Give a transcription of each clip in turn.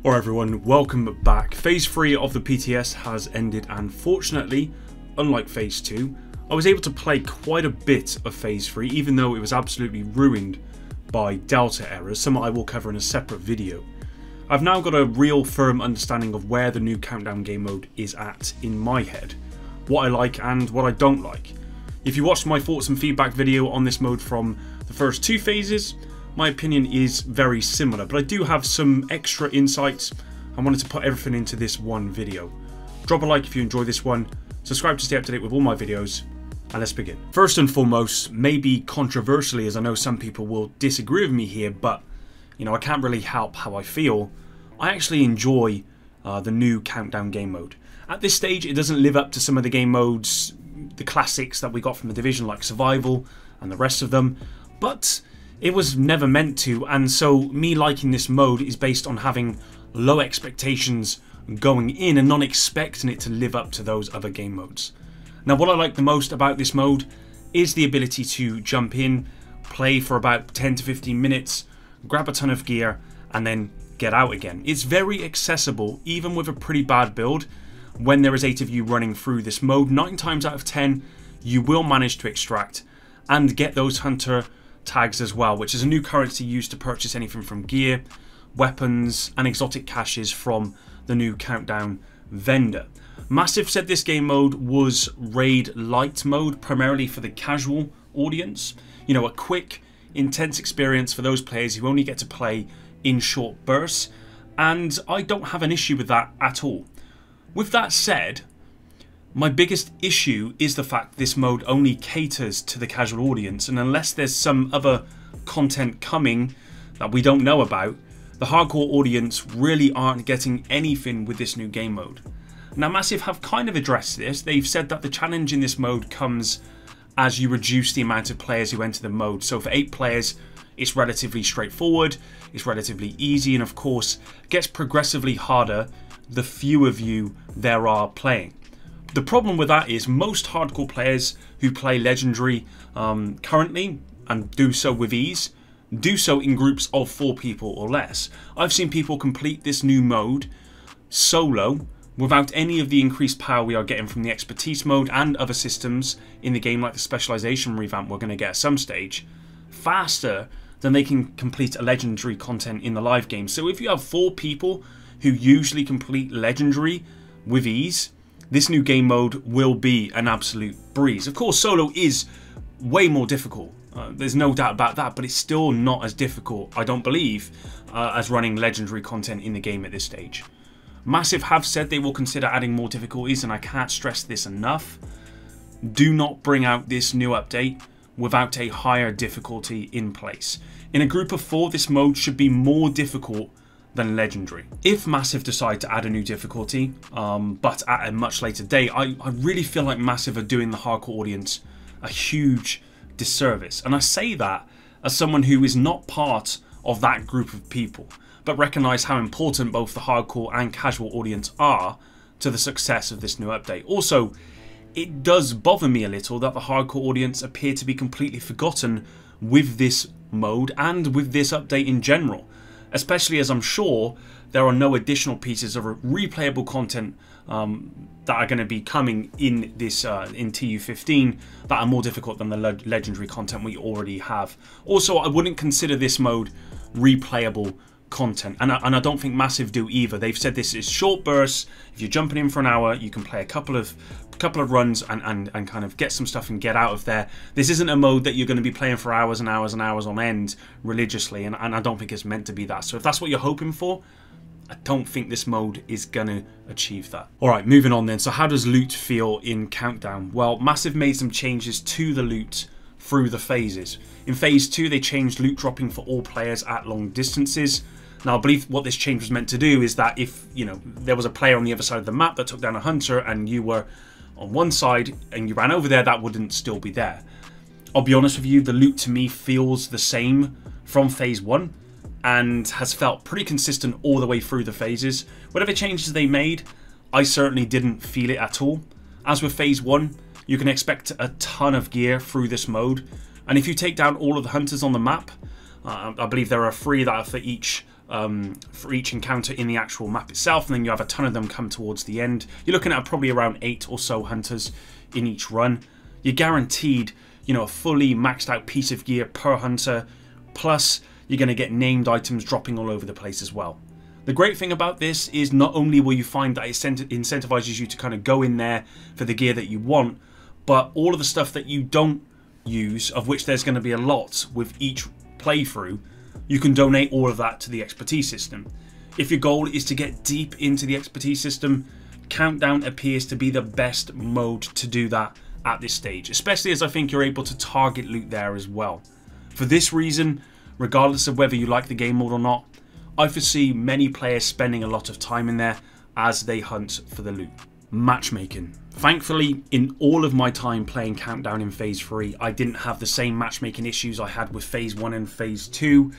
Alright everyone, welcome back. Phase 3 of the PTS has ended, and fortunately, unlike Phase 2, I was able to play quite a bit of Phase 3 even though it was absolutely ruined by Delta errors, something I will cover in a separate video. I've now got a real firm understanding of where the new Countdown game mode is at in my head, what I like and what I don't like. If you watched my thoughts and feedback video on this mode from the first two phases, my opinion is very similar, but I do have some extra insights. I wanted to put everything into this one video. Drop a like if you enjoy this one, subscribe to stay up to date with all my videos, and let's begin. First and foremost, maybe controversially, as I know some people will disagree with me here, but you know, I can't really help how I feel. I actually enjoy the new Countdown game mode. At this stage, it doesn't live up to some of the game modes, the classics that we got from the Division like Survival and the rest of them, but it was never meant to, and so me liking this mode is based on having low expectations going in and not expecting it to live up to those other game modes. Now, what I like the most about this mode is the ability to jump in, play for about 10 to 15 minutes, grab a ton of gear, and then get out again. It's very accessible, even with a pretty bad build. When there is 8 of you running through this mode, 9 times out of 10, you will manage to extract and get those hunter tags as well, which is a new currency used to purchase anything from gear, weapons and exotic caches from the new Countdown vendor. Massive said this game mode was raid light mode, primarily for the casual audience. You know, a quick, intense experience for those players who only get to play in short bursts, and I don't have an issue with that at all. With that said, my biggest issue is the fact this mode only caters to the casual audience, and unless there's some other content coming that we don't know about, the hardcore audience really aren't getting anything with this new game mode. Now, Massive have kind of addressed this. They've said that the challenge in this mode comes as you reduce the amount of players who enter the mode. So for 8 players, it's relatively straightforward, it's relatively easy, and of course, gets progressively harder the fewer of you there are playing. The problem with that is most hardcore players who play Legendary currently, and do so with ease, do so in groups of 4 people or less. I've seen people complete this new mode solo without any of the increased power we are getting from the expertise mode and other systems in the game, like the specialization revamp we're going to get at some stage, faster than they can complete a Legendary content in the live game. So if you have 4 people who usually complete Legendary with ease, this new game mode will be an absolute breeze. Of course, solo is way more difficult. There's no doubt about that, but it's still not as difficult, I don't believe, as running Legendary content in the game at this stage. Massive have said they will consider adding more difficulties, and I can't stress this enough. Do not bring out this new update without a higher difficulty in place. In a group of 4, this mode should be more difficult than Legendary. If Massive decide to add a new difficulty, but at a much later date, I really feel like Massive are doing the hardcore audience a huge disservice. And I say that as someone who is not part of that group of people, but recognise how important both the hardcore and casual audience are to the success of this new update. Also, it does bother me a little that the hardcore audience appear to be completely forgotten with this mode and with this update in general. Especially as I'm sure there are no additional pieces of replayable content that are going to be coming in this in TU15 that are more difficult than the Legendary content we already have. Also, I wouldn't consider this mode replayable content, and I don't think Massive do either. They've said this is short bursts. If you're jumping in for an hour, you can play a couple of runs and kind of get some stuff and get out of there. This isn't a mode that you're going to be playing for hours and hours and hours on end religiously, and I don't think it's meant to be that. So if that's what you're hoping for, I don't think this mode is going to achieve that. Alright, moving on then. So how does loot feel in Countdown? Well, Massive made some changes to the loot through the phases. In phase 2, they changed loot dropping for all players at long distances. Now, I believe what this change was meant to do is that if, you know, there was a player on the other side of the map that took down a hunter and you were on one side and you ran over there, that wouldn't still be there. I'll be honest with you, the loot to me feels the same from phase 1 and has felt pretty consistent all the way through the phases. Whatever changes they made, I certainly didn't feel it at all. As with phase 1, you can expect a ton of gear through this mode, and if you take down all of the hunters on the map, I believe there are 3 that are for each for each encounter in the actual map itself, and then you have a ton of them come towards the end. You're looking at probably around 8 or so hunters in each run. You're guaranteed, you know, a fully maxed out piece of gear per hunter, plus you're going to get named items dropping all over the place as well. The great thing about this is not only will you find that it incentivizes you to kind of go in there for the gear that you want, but all of the stuff that you don't use, of which there's going to be a lot with each playthrough, you can donate all of that to the expertise system. If your goal is to get deep into the expertise system, Countdown appears to be the best mode to do that at this stage, especially as I think you're able to target loot there as well. For this reason, regardless of whether you like the game mode or not, I foresee many players spending a lot of time in there as they hunt for the loot. Matchmaking. Thankfully, in all of my time playing Countdown in Phase 3, I didn't have the same matchmaking issues I had with Phase 1 and Phase 2,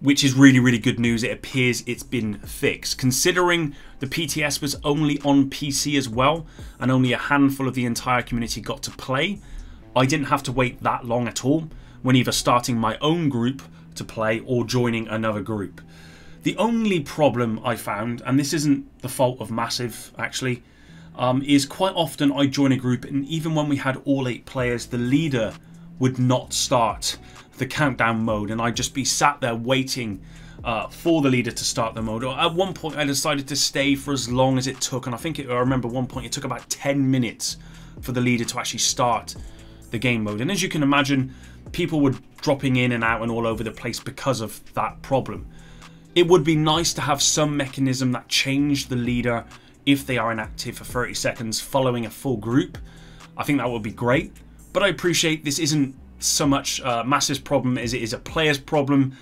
which is really, really good news. It appears it's been fixed. Considering the PTS was only on PC as well, and only a handful of the entire community got to play, I didn't have to wait that long at all when either starting my own group to play or joining another group. The only problem I found, and this isn't the fault of Massive actually, is quite often I join a group, and even when we had all 8 players, the leader would not start the countdown mode, and I'd just be sat there waiting for the leader to start the mode. At one point I decided to stay for as long as it took, and I remember one point it took about 10 minutes for the leader to actually start the game mode. And as you can imagine, people were dropping in and out and all over the place because of that problem. It would be nice to have some mechanism that changed the leader if they are inactive for 30 seconds following a full group. I think that would be great, but I appreciate this isn't so much Massive's problem as it is a player's problem.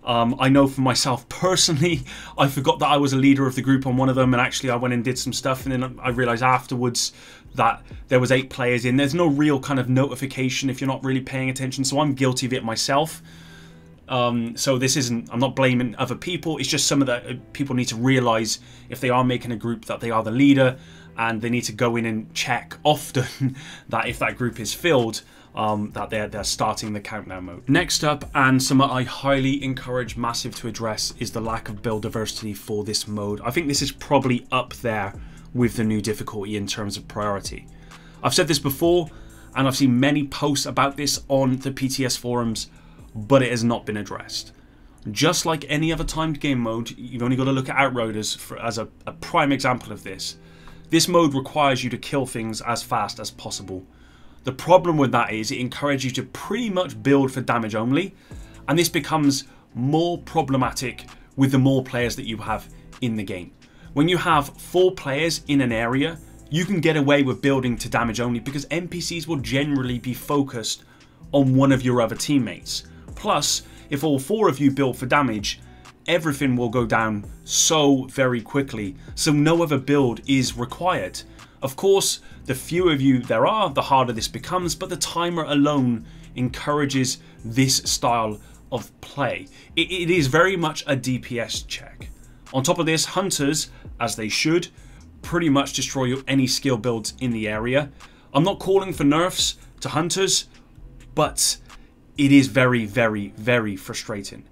I know for myself personally, I forgot that I was a leader of the group on one of them, and actually I went and did some stuff, and then I realized afterwards that there was 8 players in. There's no real kind of notification if you're not really paying attention, so I'm guilty of it myself. So this isn't, I'm not blaming other people, it's just some of the people need to realize if they are making a group that they are the leader, and they need to go in and check often that if that group is filled, that they're starting the countdown mode. Next up, and something I highly encourage Massive to address, is the lack of build diversity for this mode. I think this is probably up there with the new difficulty in terms of priority. I've said this before, and I've seen many posts about this on the PTS forums, but it has not been addressed. Just like any other timed game mode, you've only got to look at Outriders as a prime example of this. This mode requires you to kill things as fast as possible. The problem with that is it encourages you to pretty much build for damage only, and this becomes more problematic with the more players that you have in the game. When you have 4 players in an area, you can get away with building to damage only because NPCs will generally be focused on one of your other teammates. Plus, if all 4 of you build for damage, everything will go down so very quickly, so no other build is required. Of course, the fewer of you there are, the harder this becomes, but the timer alone encourages this style of play. It is very much a DPS check. On top of this, hunters, as they should, pretty much destroy any skill builds in the area. I'm not calling for nerfs to hunters, but it is very, very, very frustrating.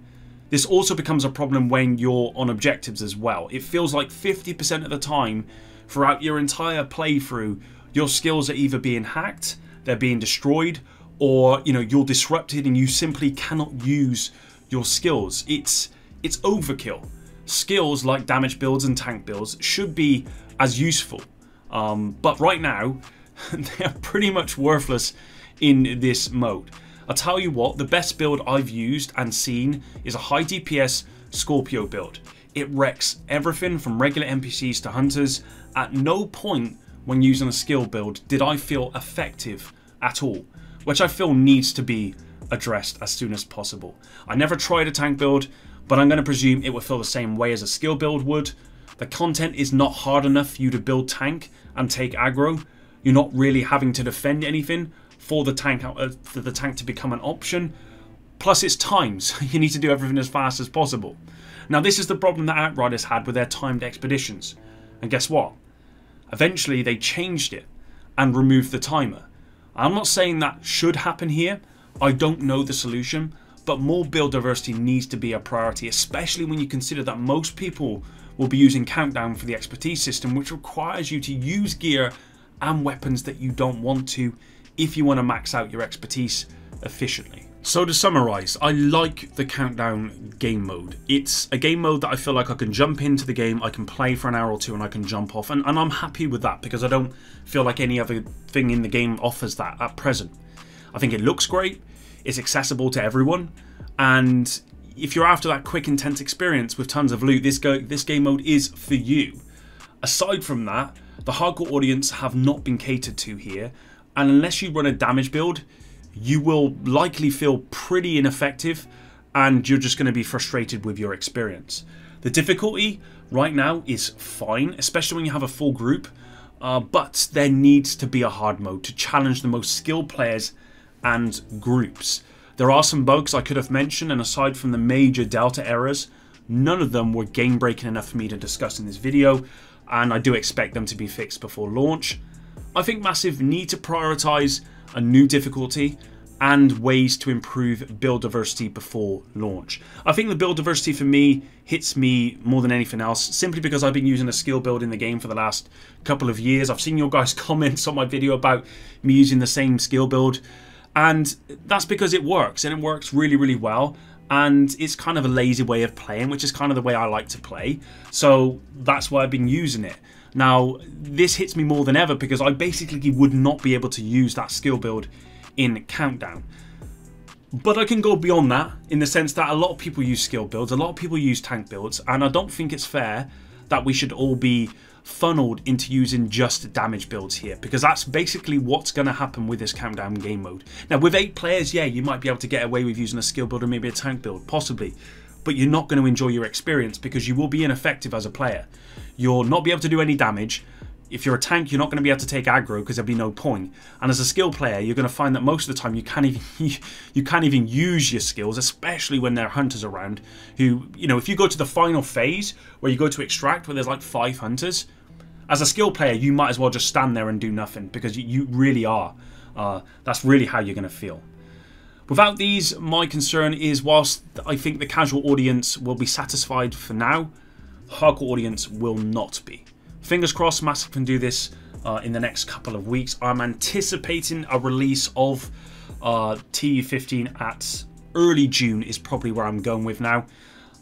This also becomes a problem when you're on objectives as well. It feels like 50% of the time throughout your entire playthrough, your skills are either being hacked, they're being destroyed, or you're disrupted and you simply cannot use your skills. It's overkill. Skills like damage builds and tank builds should be as useful, but right now they're pretty much worthless in this mode. I'll tell you what, the best build I've used and seen is a high DPS Scorpio build. It wrecks everything from regular NPCs to hunters. At no point when using a skill build did I feel effective at all, which I feel needs to be addressed as soon as possible. I never tried a tank build, but I'm going to presume it will feel the same way as a skill build would. The content is not hard enough for you to build tank and take aggro. You're not really having to defend anything for the tank to become an option. Plus it's times. You need to do everything as fast as possible. Now this is the problem that Outriders had with their timed expeditions. And guess what? Eventually they changed it and removed the timer. I'm not saying that should happen here. I don't know the solution, but more build diversity needs to be a priority, especially when you consider that most people will be using Countdown for the expertise system, which requires you to use gear and weapons that you don't want to if you want to max out your expertise efficiently. So to summarize, I like the Countdown game mode. It's a game mode that I feel like I can jump into the game, I can play for an hour or two and I can jump off, and I'm happy with that because I don't feel like any other thing in the game offers that at present. I think it looks great, it's accessible to everyone, and if you're after that quick, intense experience with tons of loot, this game mode is for you. Aside from that, the hardcore audience have not been catered to here, and unless you run a damage build, you will likely feel pretty ineffective and you're just going to be frustrated with your experience. The difficulty right now is fine, especially when you have a full group, but there needs to be a hard mode to challenge the most skilled players and groups. There are some bugs I could have mentioned, and aside from the major Delta errors, none of them were game breaking enough for me to discuss in this video, and I do expect them to be fixed before launch. I think Massive need to prioritize a new difficulty and ways to improve build diversity before launch. I think the build diversity for me hits me more than anything else, simply because I've been using a skill build in the game for the last couple of years. I've seen your guys' comments on my video about me using the same skill build, and that's because it works, and it works really, really well, and it's kind of a lazy way of playing, which is kind of the way I like to play, so that's why I've been using it. Now, this hits me more than ever because I basically would not be able to use that skill build in Countdown. But I can go beyond that in the sense that a lot of people use skill builds, a lot of people use tank builds, and I don't think it's fair that we should all be funneled into using just damage builds here, because that's basically what's going to happen with this Countdown game mode. Now, with 8 players, yeah, you might be able to get away with using a skill build or maybe a tank build, possibly, but you're not going to enjoy your experience because you will be ineffective as a player. You'll not be able to do any damage. If you're a tank, you're not going to be able to take aggro because there'll be no point. And as a skill player, you're going to find that most of the time you can't even use your skills, especially when there are hunters around who, you know, if you go to the final phase where you go to extract where there's like 5 hunters, as a skill player, you might as well just stand there and do nothing because you really are. That's really how you're going to feel. Without these, my concern is whilst I think the casual audience will be satisfied for now, hardcore audience will not be. Fingers crossed Massive can do this in the next couple of weeks. I'm anticipating a release of TU15 at early June is probably where I'm going with now.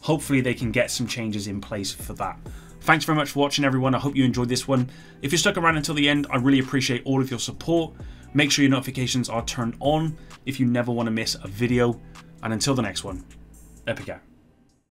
Hopefully they can get some changes in place for that. Thanks very much for watching, everyone. I hope you enjoyed this one. If you stuck around until the end, I really appreciate all of your support. Make sure your notifications are turned on if you never want to miss a video. And until the next one, epic out.